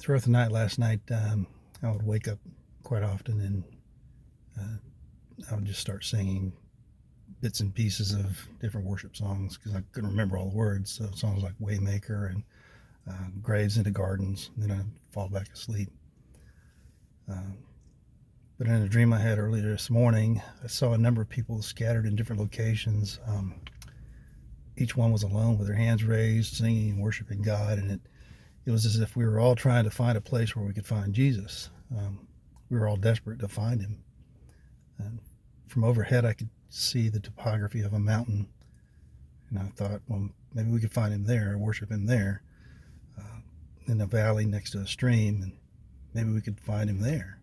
Throughout the night last night, I would wake up quite often and I would just start singing bits and pieces of different worship songs because I couldn't remember all the words. So songs like Waymaker and Graves into Gardens, and then I'd fall back asleep. Uh, but in a dream I had earlier this morning, I saw a number of people scattered in different locations. Each one was alone with their hands raised, singing and worshiping God, and it was as if we were all trying to find a place where we could find Jesus. We were all desperate to find him. And from overhead, I could see the topography of a mountain, and I thought, well, maybe we could find him there, worship him there, in a valley next to a stream, and maybe we could find him there.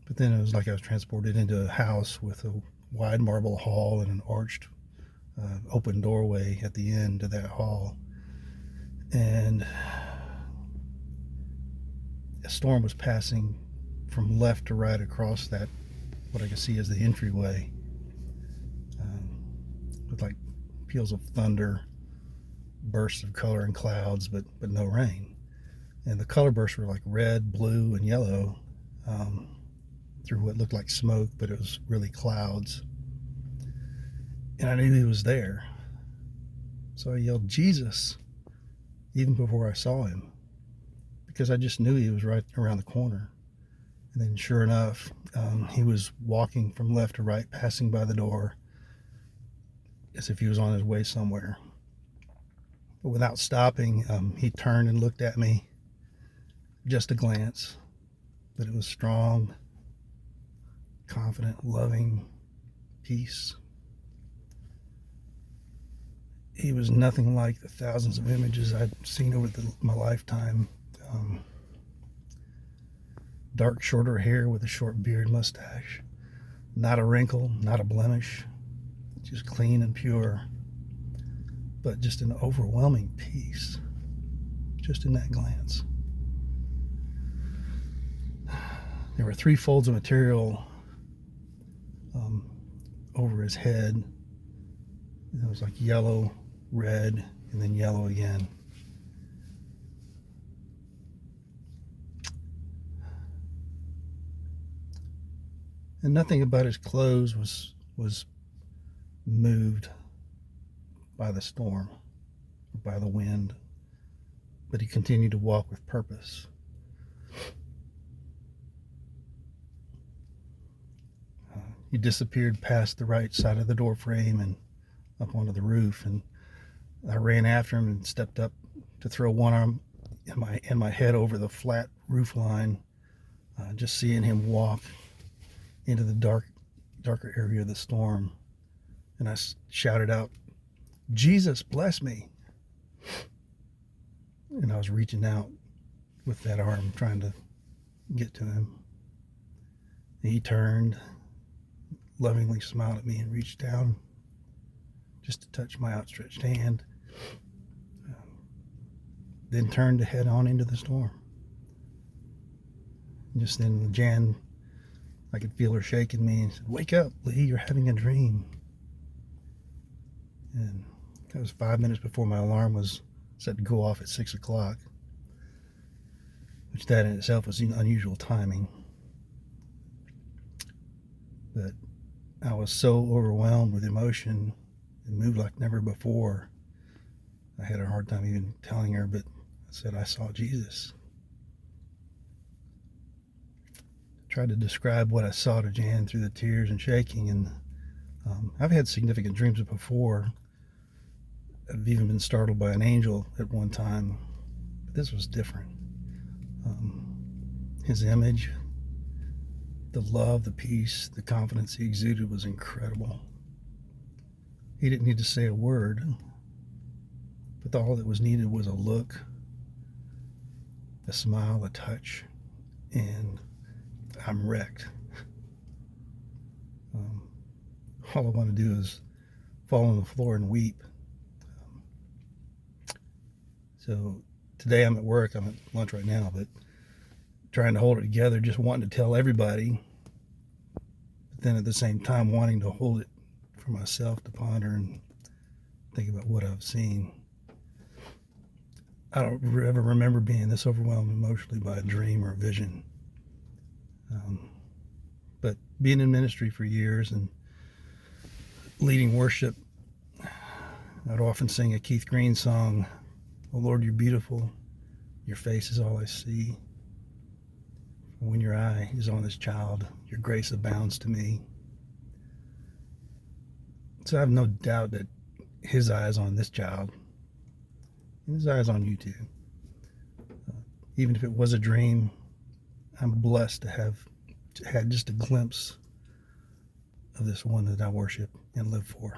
But then it was like I was transported into a house with a wide marble hall and an arched open doorway at the end of that hall. And a storm was passing from left to right across that, what I could see as the entryway, with like peals of thunder, bursts of color and clouds, but no rain. And the color bursts were like red, blue, and yellow, through what looked like smoke, but it was really clouds. And I knew he was there. So I yelled, "Jesus," even before I saw him, because I just knew he was right around the corner. And then sure enough, he was walking from left to right, passing by the door as if he was on his way somewhere. But without stopping, he turned and looked at me. Just a glance, but it was strong, confident, loving peace. He was nothing like the thousands of images I'd seen over my lifetime. Dark, shorter hair with a short beard, mustache. Not a wrinkle, not a blemish. Just clean and pure. But just an overwhelming peace, just in that glance. There were 3 folds of material over his head. It was like yellow, red, and then yellow again. And nothing about his clothes was moved by the storm or by the wind, but he continued to walk with purpose. He disappeared past the right side of the door frame and up onto the roof, and I ran after him and stepped up to throw one arm in my head over the flat roof line, just seeing him walk into the darker area of the storm. And I shouted out, "Jesus, bless me." And I was reaching out with that arm, trying to get to him. And he turned, lovingly smiled at me, and reached down just to touch my outstretched hand. Then turned to head on into the storm. And just then, Jan, I could feel her shaking me and said, "Wake up, Lee, you're having a dream." And that was 5 minutes before my alarm was set to go off at 6 o'clock, which that in itself was unusual timing. But I was so overwhelmed with emotion and moved like never before. I had a hard time even telling her, but I said I saw Jesus. I tried to describe what I saw to Jan through the tears and shaking, and I've had significant dreams before. I've even been startled by an angel at one time, but this was different. His image, the love, the peace, the confidence he exuded was incredible. He didn't need to say a word, but all that was needed was a look, a smile, a touch, and I'm wrecked. All I want to do is fall on the floor and weep. So today I'm at work, I'm at lunch right now, but trying to hold it together, just wanting to tell everybody, but then at the same time wanting to hold it for myself to ponder and think about what I've seen. I don't ever remember being this overwhelmed emotionally by a dream or a vision. Um, but being in ministry for years and leading worship, I'd often sing a Keith Green song, "Oh Lord, you're beautiful. Your face is all I see. When your eye is on this child, your grace abounds to me." So I have no doubt that his eye is on this child, and his eye is on you too. Even if it was a dream, I'm blessed to have had just a glimpse of this one that I worship and live for.